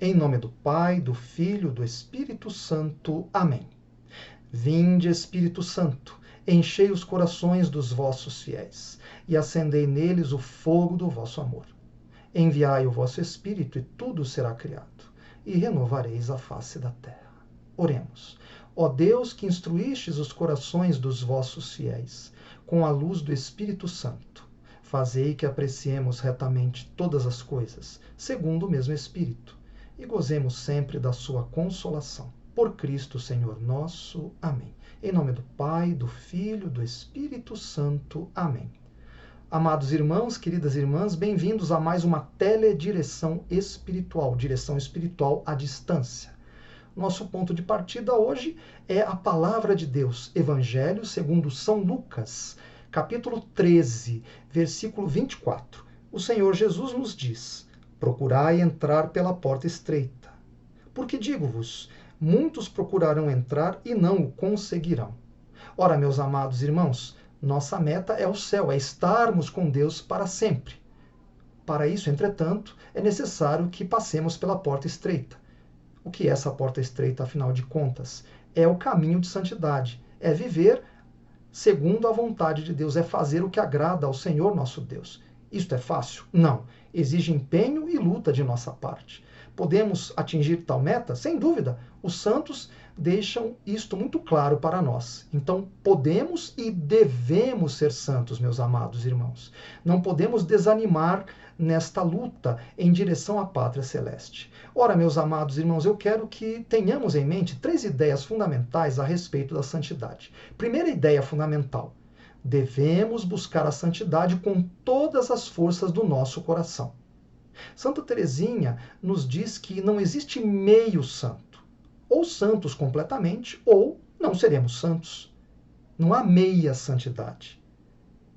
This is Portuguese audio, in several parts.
Em nome do Pai, do Filho, do Espírito Santo. Amém. Vinde, Espírito Santo, enchei os corações dos vossos fiéis e acendei neles o fogo do vosso amor. Enviai o vosso Espírito e tudo será criado, e renovareis a face da terra. Oremos. Ó Deus, que instruístes os corações dos vossos fiéis com a luz do Espírito Santo, fazei que apreciemos retamente todas as coisas, segundo o mesmo Espírito, e gozemos sempre da sua consolação. Por Cristo Senhor nosso. Amém. Em nome do Pai, do Filho, do Espírito Santo. Amém. Amados irmãos, queridas irmãs, bem-vindos a mais uma teledireção espiritual, direção espiritual à distância. Nosso ponto de partida hoje é a Palavra de Deus, Evangelho segundo São Lucas, capítulo 13, versículo 24. O Senhor Jesus nos diz: procurai entrar pela porta estreita. Porque digo-vos, muitos procurarão entrar e não o conseguirão. Ora, meus amados irmãos, nossa meta é o céu, é estarmos com Deus para sempre. Para isso, entretanto, é necessário que passemos pela porta estreita. O que é essa porta estreita, afinal de contas? É o caminho de santidade, é viver segundo a vontade de Deus, é fazer o que agrada ao Senhor nosso Deus. Isto é fácil? Não. Exige empenho e luta de nossa parte. Podemos atingir tal meta? Sem dúvida. Os santos deixam isto muito claro para nós. Então, podemos e devemos ser santos, meus amados irmãos. Não podemos desanimar nesta luta em direção à pátria celeste. Ora, meus amados irmãos, eu quero que tenhamos em mente 3 ideias fundamentais a respeito da santidade. Primeira ideia fundamental: devemos buscar a santidade com todas as forças do nosso coração. Santa Teresinha nos diz que não existe meio santo. Ou santos completamente, ou não seremos santos. Não há meia santidade.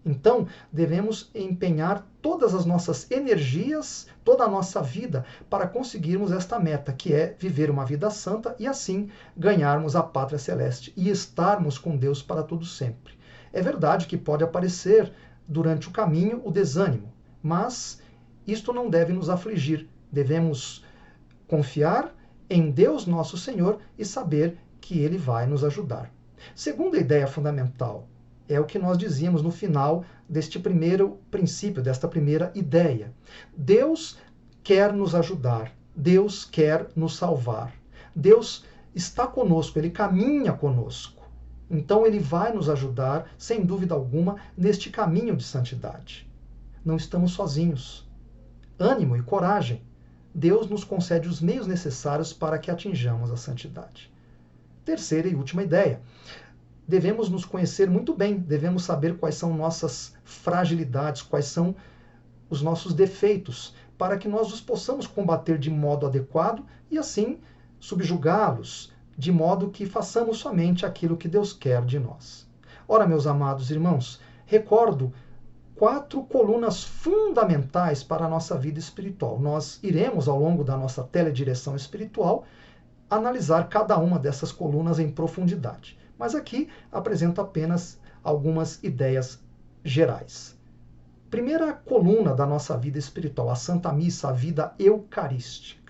Então, devemos empenhar todas as nossas energias, toda a nossa vida, para conseguirmos esta meta, que é viver uma vida santa e assim ganharmos a pátria celeste e estarmos com Deus para todo sempre. É verdade que pode aparecer durante o caminho o desânimo, mas isto não deve nos afligir. Devemos confiar em Deus nosso Senhor e saber que Ele vai nos ajudar. Segunda ideia fundamental é o que nós dizíamos no final deste primeiro princípio, desta primeira ideia. Deus quer nos ajudar, Deus quer nos salvar. Deus está conosco, Ele caminha conosco. Então Ele vai nos ajudar, sem dúvida alguma, neste caminho de santidade. Não estamos sozinhos. Ânimo e coragem. Deus nos concede os meios necessários para que atinjamos a santidade. Terceira e última ideia: devemos nos conhecer muito bem, devemos saber quais são nossas fragilidades, quais são os nossos defeitos, para que nós os possamos combater de modo adequado e assim subjugá-los, de modo que façamos somente aquilo que Deus quer de nós. Ora, meus amados irmãos, recordo 4 colunas fundamentais para a nossa vida espiritual. Nós iremos, ao longo da nossa teledireção espiritual, analisar cada uma dessas colunas em profundidade. Mas aqui apresento apenas algumas ideias gerais. Primeira coluna da nossa vida espiritual, a Santa Missa, a vida eucarística.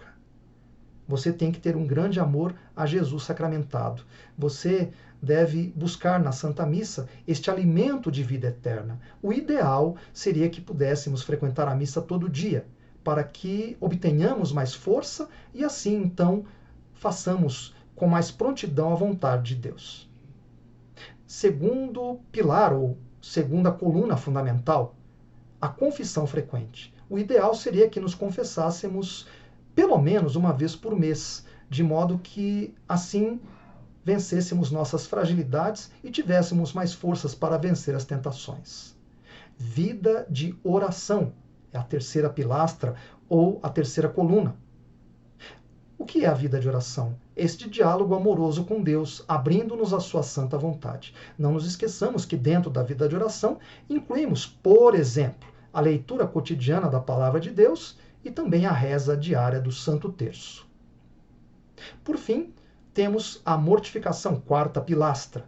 Você tem que ter um grande amor a Jesus sacramentado. Você deve buscar na Santa Missa este alimento de vida eterna. O ideal seria que pudéssemos frequentar a missa todo dia, para que obtenhamos mais força e assim, então, façamos com mais prontidão a vontade de Deus. Segundo pilar, ou segunda coluna fundamental, a confissão frequente. O ideal seria que nos confessássemos pelo menos uma vez por mês, de modo que assim vencêssemos nossas fragilidades e tivéssemos mais forças para vencer as tentações. Vida de oração é a terceira pilastra ou a terceira coluna. O que é a vida de oração? Este diálogo amoroso com Deus, abrindo-nos a sua santa vontade. Não nos esqueçamos que dentro da vida de oração incluímos, por exemplo, a leitura cotidiana da Palavra de Deus e também a reza diária do Santo Terço. Por fim, temos a mortificação, quarta pilastra.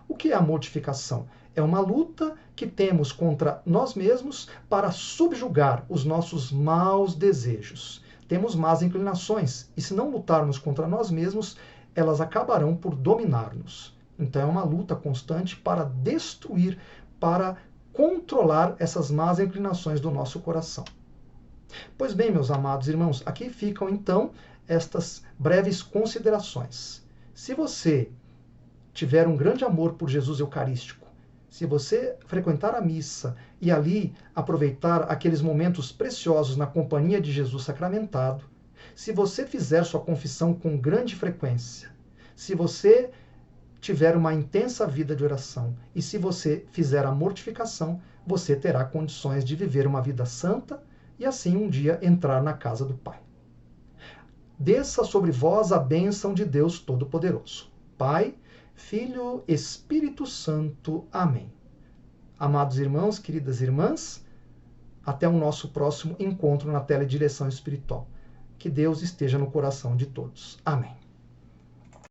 O que é a mortificação? É uma luta que temos contra nós mesmos para subjugar os nossos maus desejos. temos más inclinações, e se não lutarmos contra nós mesmos, elas acabarão por dominar-nos. Então é uma luta constante para destruir, para controlar essas más inclinações do nosso coração. Pois bem, meus amados irmãos, aqui ficam então estas breves considerações. Se você tiver um grande amor por Jesus Eucarístico, se você frequentar a missa e ali aproveitar aqueles momentos preciosos na companhia de Jesus sacramentado, se você fizer sua confissão com grande frequência, se você tiver uma intensa vida de oração e se você fizer a mortificação, você terá condições de viver uma vida santa e assim um dia entrar na casa do Pai. Desça sobre vós a bênção de Deus Todo-Poderoso, Pai, Filho, Espírito Santo. Amém. Amados irmãos, queridas irmãs, até o nosso próximo encontro na teledireção espiritual. Que Deus esteja no coração de todos. Amém.